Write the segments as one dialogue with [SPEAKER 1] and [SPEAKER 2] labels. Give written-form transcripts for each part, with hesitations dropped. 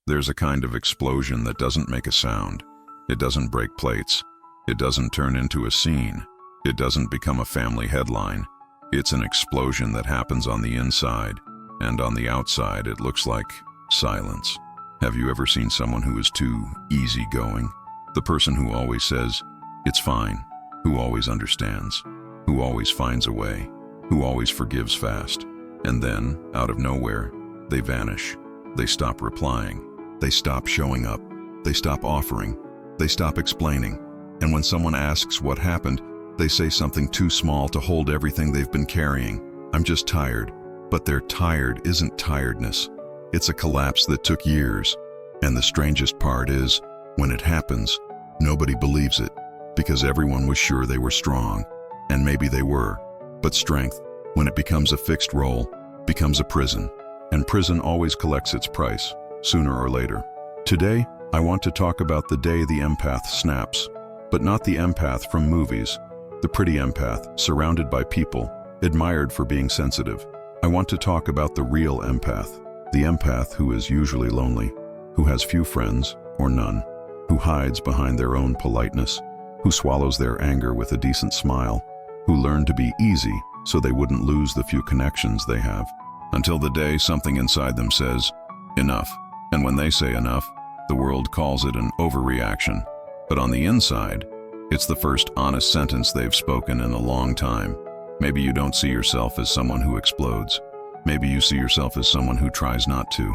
[SPEAKER 1] There's a kind of explosion that doesn't make a sound. It doesn't break plates. It doesn't turn into a scene. It doesn't become a family headline. It's an explosion that happens on the inside, and on the outside it looks like silence. Have you ever seen someone who is too easygoing? The person who always says, "It's fine," who always understands, who always finds a way, who always forgives fast. And then, out of nowhere, they vanish. They stop replying. They stop showing up. They stop offering. They stop explaining. And when someone asks what happened, they say something too small to hold everything they've been carrying. "I'm just tired." But their tired isn't tiredness. It's a collapse that took years. And the strangest part is, when it happens, nobody believes it, because everyone was sure they were strong. And maybe they were. But strength, when it becomes a fixed role, becomes a prison. And prison always collects its price, sooner or later. Today, I want to talk about the day the empath snaps. But not the empath from movies. The pretty empath, surrounded by people, admired for being sensitive. I want to talk about the real empath. The empath who is usually lonely, who has few friends, or none, who hides behind their own politeness, who swallows their anger with a decent smile, who learned to be easy so they wouldn't lose the few connections they have. Until the day something inside them says, enough. And when they say enough, the world calls it an overreaction. But on the inside, it's the first honest sentence they've spoken in a long time. Maybe you don't see yourself as someone who explodes. Maybe you see yourself as someone who tries not to.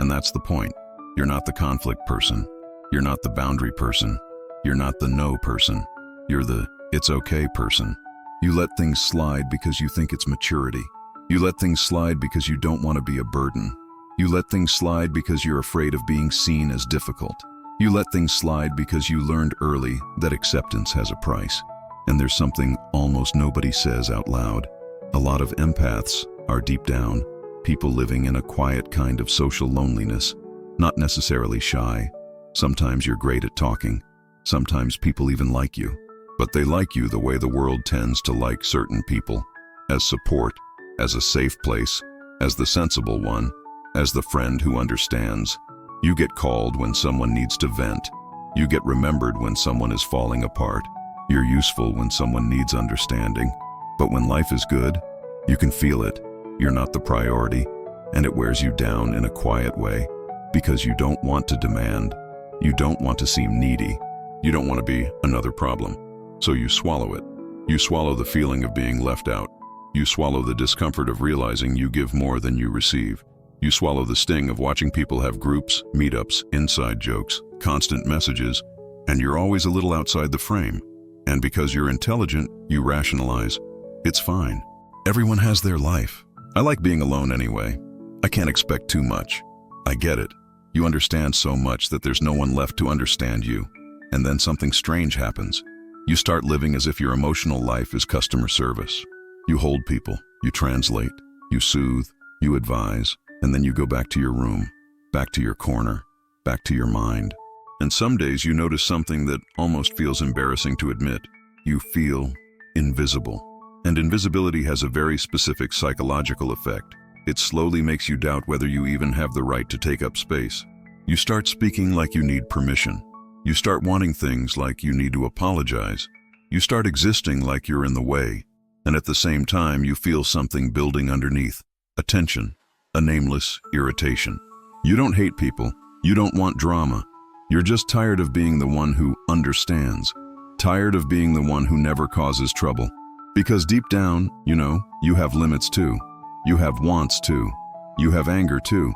[SPEAKER 1] And that's the point. You're not the conflict person. You're not the boundary person. You're not the no person. You're the it's okay person. You let things slide because you think it's maturity. You let things slide because you don't want to be a burden. You let things slide because you're afraid of being seen as difficult. You let things slide because you learned early that acceptance has a price. And there's something almost nobody says out loud. A lot of empaths are deep down, people living in a quiet kind of social loneliness, not necessarily shy. Sometimes you're great at talking. Sometimes people even like you. But they like you the way the world tends to like certain people, as support, as a safe place, as the sensible one, as the friend who understands. You get called when someone needs to vent. You get remembered when someone is falling apart. You're useful when someone needs understanding. But when life is good, you can feel it. You're not the priority, and it wears you down in a quiet way, because you don't want to demand. You don't want to seem needy. You don't want to be another problem. So you swallow it. You swallow the feeling of being left out. You swallow the discomfort of realizing you give more than you receive. You swallow the sting of watching people have groups, meetups, inside jokes, constant messages, and you're always a little outside the frame. And because you're intelligent, you rationalize. It's fine. Everyone has their life. I like being alone anyway. I can't expect too much. I get it. You understand so much that there's no one left to understand you. And then something strange happens. You start living as if your emotional life is customer service. You hold people, you translate, you soothe, you advise, and then you go back to your room, back to your corner, back to your mind. And some days you notice something that almost feels embarrassing to admit. You feel invisible. And invisibility has a very specific psychological effect. It slowly makes you doubt whether you even have the right to take up space. You start speaking like you need permission. You start wanting things like you need to apologize. You start existing like you're in the way. And at the same time, you feel something building underneath. A tension, a nameless irritation. You don't hate people. You don't want drama. You're just tired of being the one who understands. Tired of being the one who never causes trouble. Because deep down, you have limits too. You have wants too. You have anger too.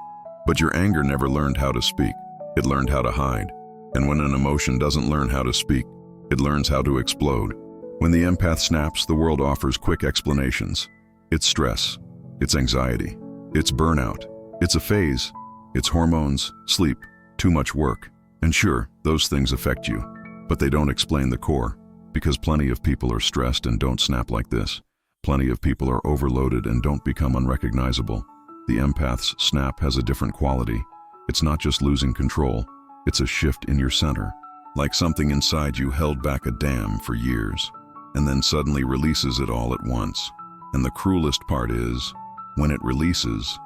[SPEAKER 1] But your anger never learned how to speak. It learned how to hide. And when an emotion doesn't learn how to speak, it learns how to explode. When the empath snaps, the world offers quick explanations. It's stress. It's anxiety. It's burnout. It's a phase. It's hormones, sleep, too much work. And sure, those things affect you. But they don't explain the core. Because plenty of people are stressed and don't snap like this. Plenty of people are overloaded and don't become unrecognizable. The empath's snap has a different quality. It's not just losing control. It's a shift in your center. Like something inside you held back a dam for years, and then suddenly releases it all at once. And the cruelest part is, when it releases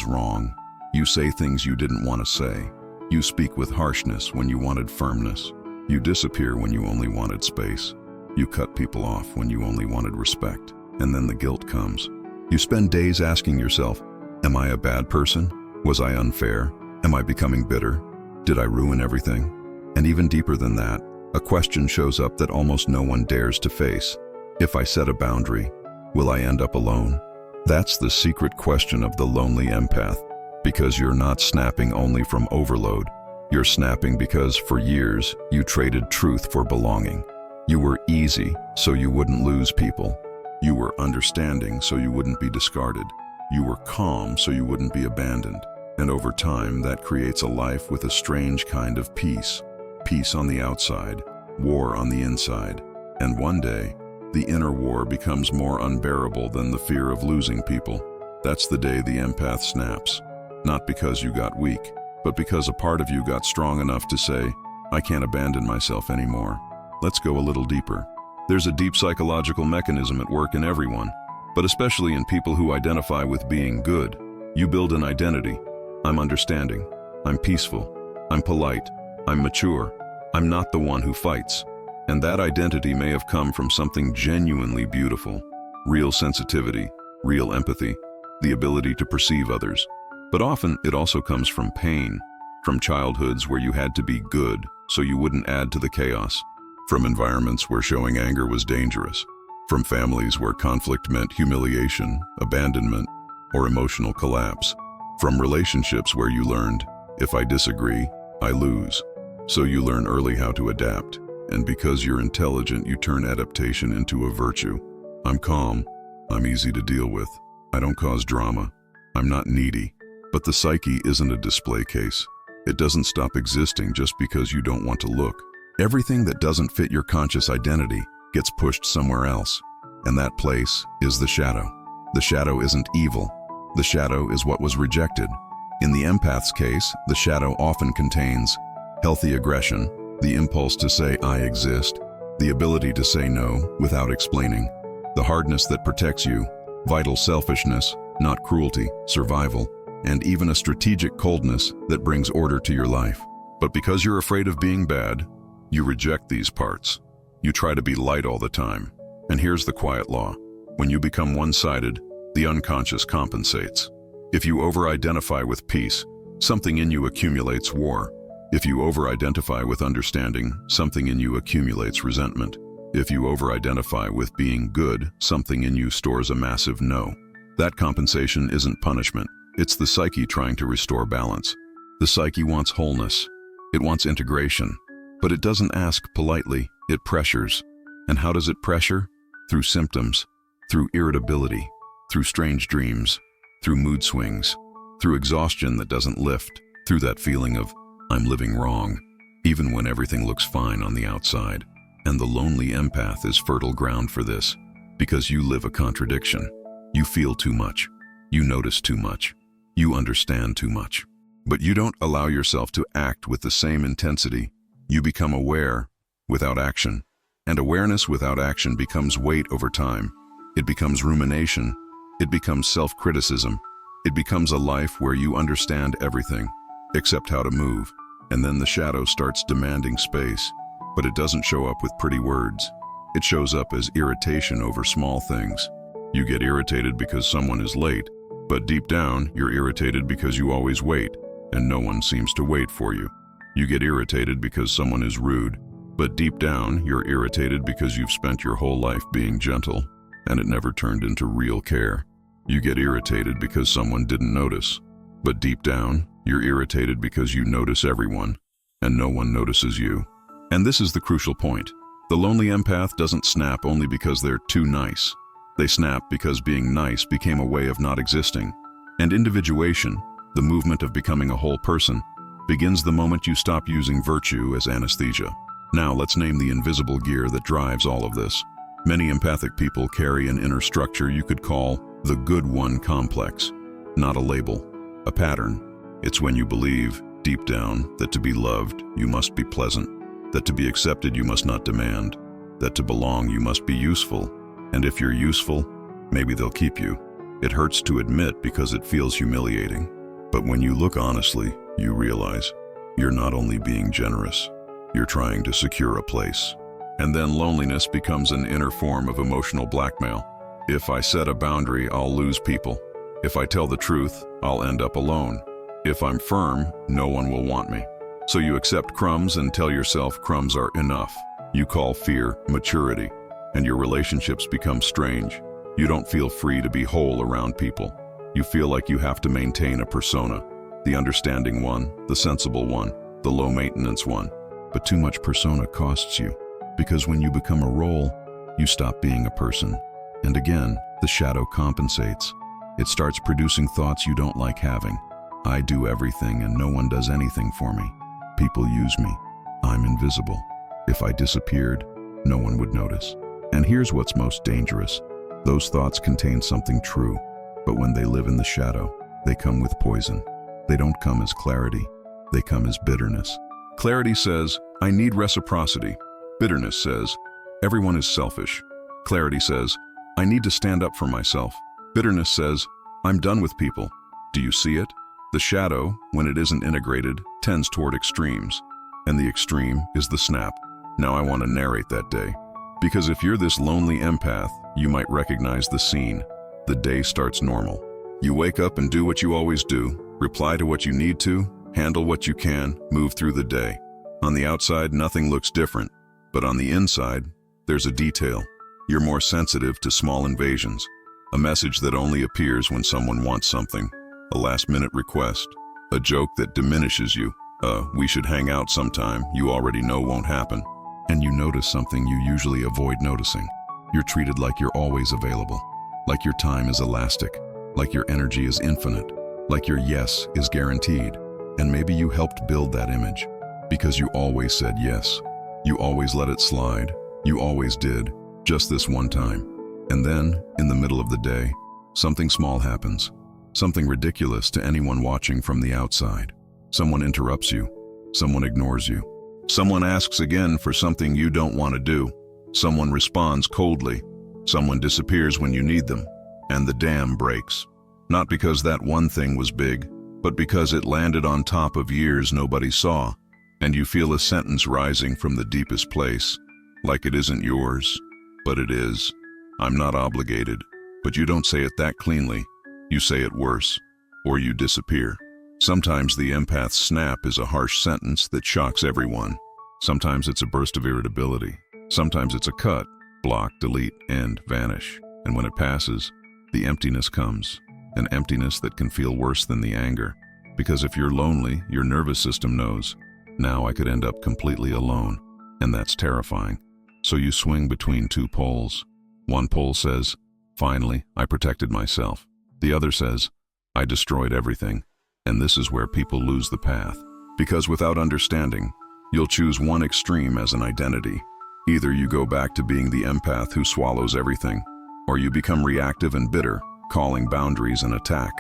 [SPEAKER 1] wrong. You say things you didn't want to say. You speak with harshness when you wanted firmness. You disappear when you only wanted space. You cut people off when you only wanted respect. And then the guilt comes. You spend days asking yourself, am I a bad person? Was I unfair? Am I becoming bitter? Did I ruin everything? And even deeper than that, a question shows up that almost no one dares to face. If I set a boundary, will I end up alone? That's the secret question of the lonely empath, because you're not snapping only from overload. You're snapping because for years you traded truth for belonging. You were easy so you wouldn't lose people. You were understanding so you wouldn't be discarded. You were calm so you wouldn't be abandoned. And over time, that creates a life with a strange kind of peace. Peace on the outside, war on the inside. And one day, the inner war becomes more unbearable than the fear of losing people. That's the day the empath snaps. Not because you got weak, but because a part of you got strong enough to say, I can't abandon myself anymore. Let's go a little deeper. There's a deep psychological mechanism at work in everyone, but especially in people who identify with being good. You build an identity. I'm understanding. I'm peaceful. I'm polite. I'm mature. I'm not the one who fights. And that identity may have come from something genuinely beautiful. Real sensitivity, real empathy, the ability to perceive others. But often it also comes from pain, from childhoods where you had to be good so you wouldn't add to the chaos, from environments where showing anger was dangerous, from families where conflict meant humiliation, abandonment, or emotional collapse, from relationships where you learned, if I disagree, I lose. So you learn early how to adapt, and because you're intelligent, you turn adaptation into a virtue. I'm calm. I'm easy to deal with. I don't cause drama. I'm not needy. But the psyche isn't a display case. It doesn't stop existing just because you don't want to look. Everything that doesn't fit your conscious identity gets pushed somewhere else, and that place is the shadow. The shadow isn't evil. The shadow is what was rejected. In the empath's case, the shadow often contains healthy aggression, the impulse to say I exist, the ability to say no without explaining, the hardness that protects you, vital selfishness, not cruelty, survival, and even a strategic coldness that brings order to your life. But because you're afraid of being bad, you reject these parts. You try to be light all the time. And here's the quiet law. When you become one-sided, the unconscious compensates. If you over-identify with peace, something in you accumulates war. If you over-identify with understanding, something in you accumulates resentment. If you over-identify with being good, something in you stores a massive no. That compensation isn't punishment. It's the psyche trying to restore balance. The psyche wants wholeness. It wants integration. But it doesn't ask politely, it pressures. And how does it pressure? Through symptoms, through irritability, through strange dreams, through mood swings, through exhaustion that doesn't lift, through that feeling of, I'm living wrong, even when everything looks fine on the outside. And the lonely empath is fertile ground for this, because you live a contradiction. You feel too much. You notice too much. You understand too much. But you don't allow yourself to act with the same intensity. You become aware without action. And awareness without action becomes weight over time. It becomes rumination. It becomes self-criticism. It becomes a life where you understand everything, except how to move. And then the shadow starts demanding space. But it doesn't show up with pretty words. It shows up as irritation over small things. You get irritated because someone is late, but deep down, you're irritated because you always wait, and no one seems to wait for you. You get irritated because someone is rude, but deep down, you're irritated because you've spent your whole life being gentle, and it never turned into real care. You get irritated because someone didn't notice, but deep down, you're irritated because you notice everyone, and no one notices you. And this is the crucial point. The lonely empath doesn't snap only because they're too nice. They snap because being nice became a way of not existing. And individuation, the movement of becoming a whole person, begins the moment you stop using virtue as anesthesia. Now let's name the invisible gear that drives all of this. Many empathic people carry an inner structure you could call the good one complex. Not a label, a pattern. It's when you believe, deep down, that to be loved, you must be pleasant. That to be accepted, you must not demand. That to belong, you must be useful. And if you're useful, maybe they'll keep you. It hurts to admit because it feels humiliating. But when you look honestly, you realize you're not only being generous, you're trying to secure a place. And then loneliness becomes an inner form of emotional blackmail. If I set a boundary, I'll lose people. If I tell the truth, I'll end up alone. If I'm firm, no one will want me. So you accept crumbs and tell yourself crumbs are enough. You call fear maturity, and your relationships become strange. You don't feel free to be whole around people. You feel like you have to maintain a persona, the understanding one, the sensible one, the low-maintenance one. But too much persona costs you, because when you become a role, you stop being a person. And again, the shadow compensates. It starts producing thoughts you don't like having. I do everything and no one does anything for me. People use me. I'm invisible. If I disappeared, no one would notice. And here's what's most dangerous. Those thoughts contain something true, but when they live in the shadow, they come with poison. They don't come as clarity. They come as bitterness. Clarity says, I need reciprocity. Bitterness says, everyone is selfish. Clarity says, I need to stand up for myself. Bitterness says, I'm done with people. Do you see it? The shadow, when it isn't integrated, tends toward extremes. And the extreme is the snap. Now I want to narrate that day. Because if you're this lonely empath, you might recognize the scene. The day starts normal. You wake up and do what you always do, reply to what you need to, handle what you can, move through the day. On the outside, nothing looks different. But on the inside, there's a detail. You're more sensitive to small invasions. A message that only appears when someone wants something. A last-minute request. A joke that diminishes you. We should hang out sometime, you already know won't happen. And you notice something you usually avoid noticing. You're treated like you're always available. Like your time is elastic. Like your energy is infinite. Like your yes is guaranteed. And maybe you helped build that image. Because you always said yes. You always let it slide. You always did. Just this one time. And then, in the middle of the day, something small happens. Something ridiculous to anyone watching from the outside. Someone interrupts you. Someone ignores you. Someone asks again for something you don't want to do. Someone responds coldly. Someone disappears when you need them. And the dam breaks. Not because that one thing was big, but because it landed on top of years nobody saw. And you feel a sentence rising from the deepest place. Like it isn't yours, but it is. I'm not obligated. But you don't say it that cleanly. You say it worse. Or you disappear. Sometimes the empath's snap is a harsh sentence that shocks everyone. Sometimes it's a burst of irritability. Sometimes it's a cut, block, delete, end, vanish. And when it passes, the emptiness comes. An emptiness that can feel worse than the anger. Because if you're lonely, your nervous system knows, now I could end up completely alone. And that's terrifying. So you swing between two poles. One pole says, finally, I protected myself. The other says, I destroyed everything. And this is where people lose the path. Because without understanding, you'll choose one extreme as an identity. Either you go back to being the empath who swallows everything, or you become reactive and bitter, calling boundaries an attack.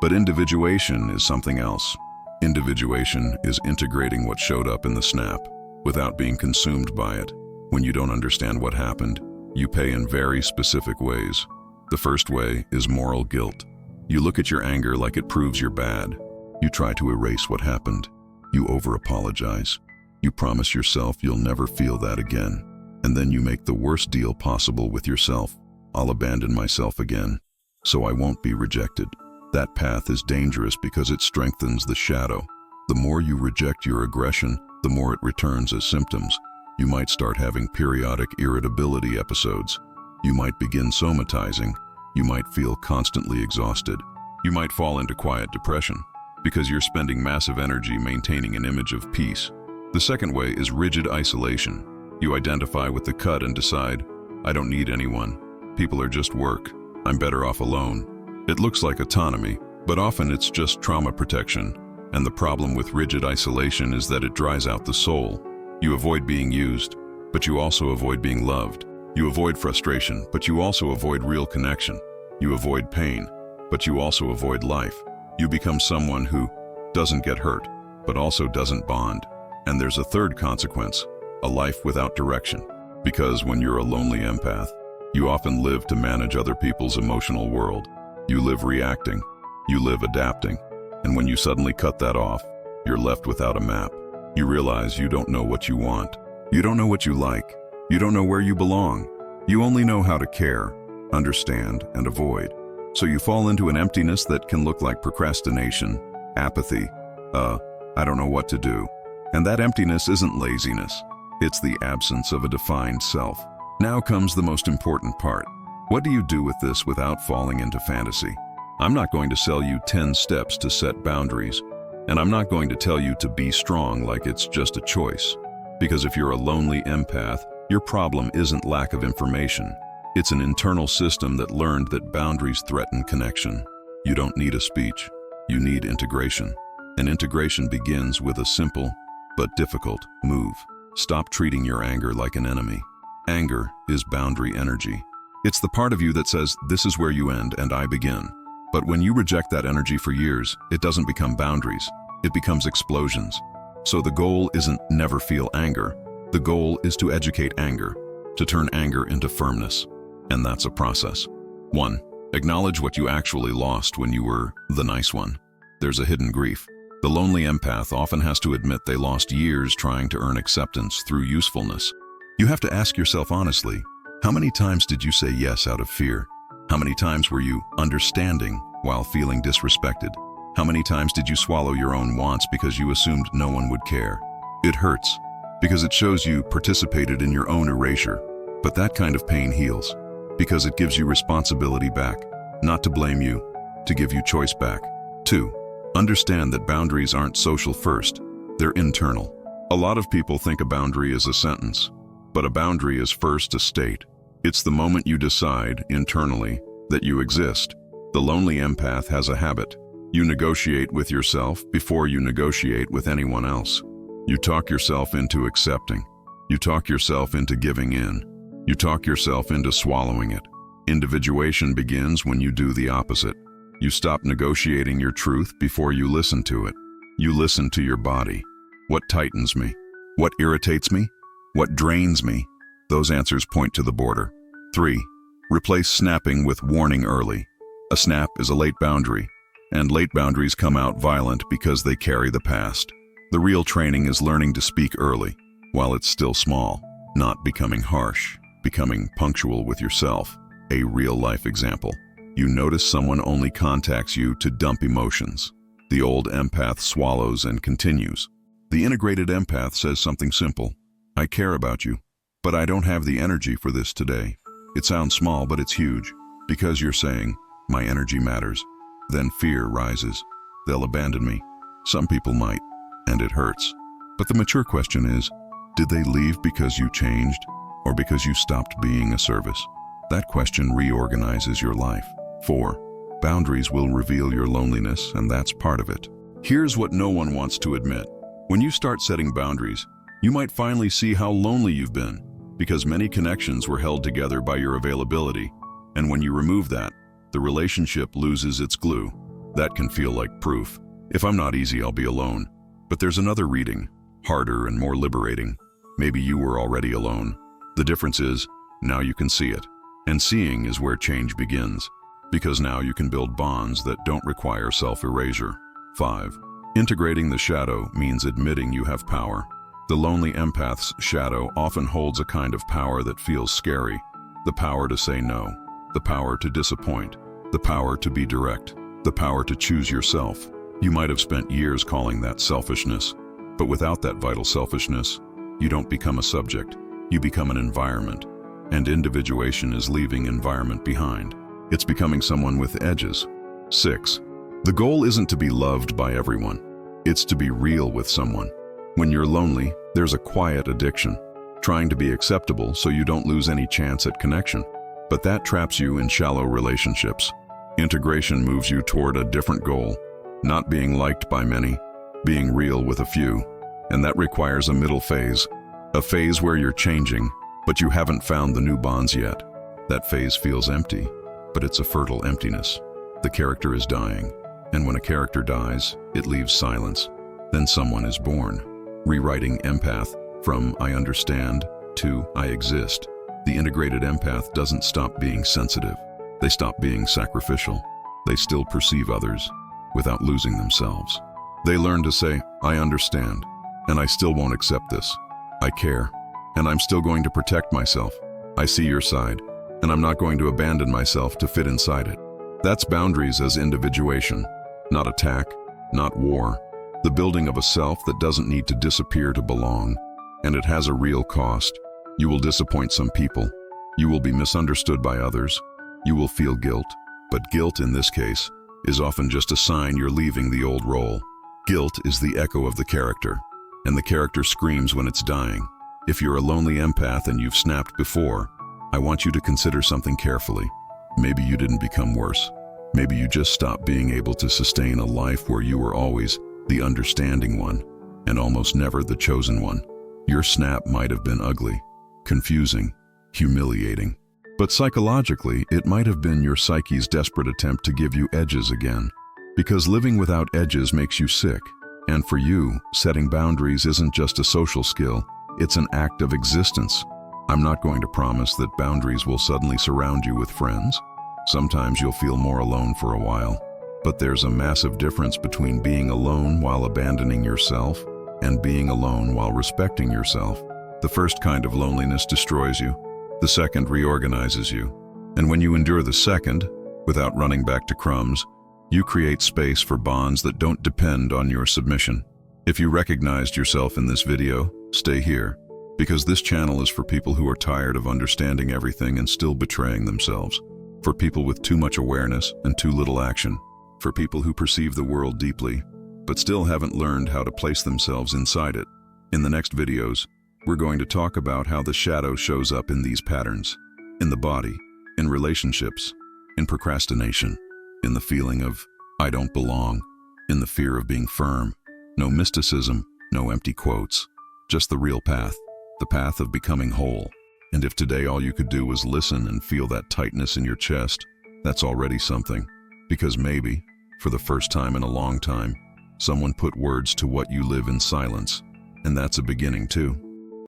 [SPEAKER 1] But individuation is something else. Individuation is integrating what showed up in the snap, without being consumed by it. When you don't understand what happened, you pay in very specific ways. The first way is moral guilt. You look at your anger like it proves you're bad. You try to erase what happened. You over-apologize. You promise yourself you'll never feel that again. And then you make the worst deal possible with yourself. I'll abandon myself again, so I won't be rejected. That path is dangerous because it strengthens the shadow. The more you reject your aggression, the more it returns as symptoms. You might start having periodic irritability episodes. You might begin somatizing. You might feel constantly exhausted. You might fall into quiet depression because you're spending massive energy maintaining an image of peace. The second way is rigid isolation. You identify with the cut and decide, I don't need anyone. People are just work. I'm better off alone. It looks like autonomy, but often it's just trauma protection. And the problem with rigid isolation is that it dries out the soul. You avoid being used, but you also avoid being loved. You avoid frustration, but you also avoid real connection. You avoid pain, but you also avoid life. You become someone who doesn't get hurt, but also doesn't bond. And there's a third consequence, a life without direction. Because when you're a lonely empath, you often live to manage other people's emotional world. You live reacting. You live adapting. And when you suddenly cut that off, you're left without a map. You realize you don't know what you want. You don't know what you like. You don't know where you belong. You only know how to care, understand, and avoid. So you fall into an emptiness that can look like procrastination, apathy, I don't know what to do. And that emptiness isn't laziness. It's the absence of a defined self. Now comes the most important part. What do you do with this without falling into fantasy? I'm not going to sell you 10 steps to set boundaries, and I'm not going to tell you to be strong like it's just a choice. Because if you're a lonely empath, your problem isn't lack of information. It's an internal system that learned that boundaries threaten connection. You don't need a speech. You need integration. And integration begins with a simple but difficult move. Stop treating your anger like an enemy. Anger is boundary energy. It's the part of you that says, this is where you end and I begin. But when you reject that energy for years, it doesn't become boundaries. It becomes explosions. So the goal isn't never feel anger. The goal is to educate anger, to turn anger into firmness. And that's a process. 1. Acknowledge what you actually lost when you were the nice one. There's a hidden grief. The lonely empath often has to admit they lost years trying to earn acceptance through usefulness. You have to ask yourself honestly, how many times did you say yes out of fear? How many times were you understanding while feeling disrespected? How many times did you swallow your own wants because you assumed no one would care? It hurts, because it shows you participated in your own erasure. But that kind of pain heals, because it gives you responsibility back, not to blame you, to give you choice back. 2. Understand that boundaries aren't social first, they're internal. A lot of people think a boundary is a sentence, but a boundary is first a state. It's the moment you decide, internally, that you exist. The lonely empath has a habit. You negotiate with yourself before you negotiate with anyone else. You talk yourself into accepting. You talk yourself into giving in. You talk yourself into swallowing it. Individuation begins when you do the opposite. You stop negotiating your truth before you listen to it. You listen to your body. What tightens me? What irritates me? What drains me? Those answers point to the border. 3. Replace snapping with warning early. A snap is a late boundary, and late boundaries come out violent because they carry the past. The real training is learning to speak early, while it's still small, not becoming harsh, becoming punctual with yourself. A real-life example. You notice someone only contacts you to dump emotions. The old empath swallows and continues. The integrated empath says something simple. I care about you, but I don't have the energy for this today. It sounds small, but it's huge, because you're saying, my energy matters. Then fear rises. They'll abandon me. Some people might, and it hurts. But the mature question is, did they leave because you changed, or because you stopped being a service? That question reorganizes your life. 4. Boundaries will reveal your loneliness, and that's part of it. Here's what no one wants to admit. When you start setting boundaries, you might finally see how lonely you've been, because many connections were held together by your availability. And when you remove that, the relationship loses its glue. That can feel like proof. If I'm not easy, I'll be alone. But there's another reading, harder and more liberating. Maybe you were already alone. The difference is, now you can see it. And seeing is where change begins. Because now you can build bonds that don't require self-erasure. 5. Integrating the shadow means admitting you have power. The lonely empath's shadow often holds a kind of power that feels scary. The power to say no. The power to disappoint. The power to be direct. The power to choose yourself. You might have spent years calling that selfishness. But without that vital selfishness, you don't become a subject. You become an environment. And individuation is leaving environment behind. It's becoming someone with edges. 6. The goal isn't to be loved by everyone. It's to be real with someone. When you're lonely, there's a quiet addiction, trying to be acceptable so you don't lose any chance at connection. But that traps you in shallow relationships. Integration moves you toward a different goal, not being liked by many, being real with a few. And that requires a middle phase, a phase where you're changing, but you haven't found the new bonds yet. That phase feels empty, but it's a fertile emptiness. The character is dying, and when a character dies, it leaves silence. Then someone is born, rewriting empath from I understand to I exist. The integrated empath doesn't stop being sensitive. They stop being sacrificial. They still perceive others, without losing themselves. They learn to say, I understand, and I still won't accept this. I care, and I'm still going to protect myself. I see your side, and I'm not going to abandon myself to fit inside it. That's boundaries as individuation, not attack, not war. The building of a self that doesn't need to disappear to belong, and it has a real cost. You will disappoint some people. You will be misunderstood by others. You will feel guilt, but guilt in this case is often just a sign you're leaving the old role. Guilt is the echo of the character, and the character screams when it's dying. If you're a lonely empath and you've snapped before, I want you to consider something carefully. Maybe you didn't become worse. Maybe you just stopped being able to sustain a life where you were always the understanding one and almost never the chosen one. Your snap might have been ugly, confusing, humiliating, but psychologically, it might have been your psyche's desperate attempt to give you edges again. Because living without edges makes you sick. And for you, setting boundaries isn't just a social skill, it's an act of existence. I'm not going to promise that boundaries will suddenly surround you with friends. Sometimes you'll feel more alone for a while. But there's a massive difference between being alone while abandoning yourself and being alone while respecting yourself. The first kind of loneliness destroys you. The second reorganizes you. And when you endure the second, without running back to crumbs, you create space for bonds that don't depend on your submission. If you recognized yourself in this video, stay here, because this channel is for people who are tired of understanding everything and still betraying themselves. For people with too much awareness and too little action. For people who perceive the world deeply, but still haven't learned how to place themselves inside it. In the next videos, we're going to talk about how the shadow shows up in these patterns. In the body, in relationships, in procrastination, in the feeling of, I don't belong, in the fear of being firm. No mysticism, no empty quotes, just the real path, the path of becoming whole. And if today all you could do was listen and feel that tightness in your chest, that's already something. Because maybe, for the first time in a long time, someone put words to what you live in silence. And that's a beginning too.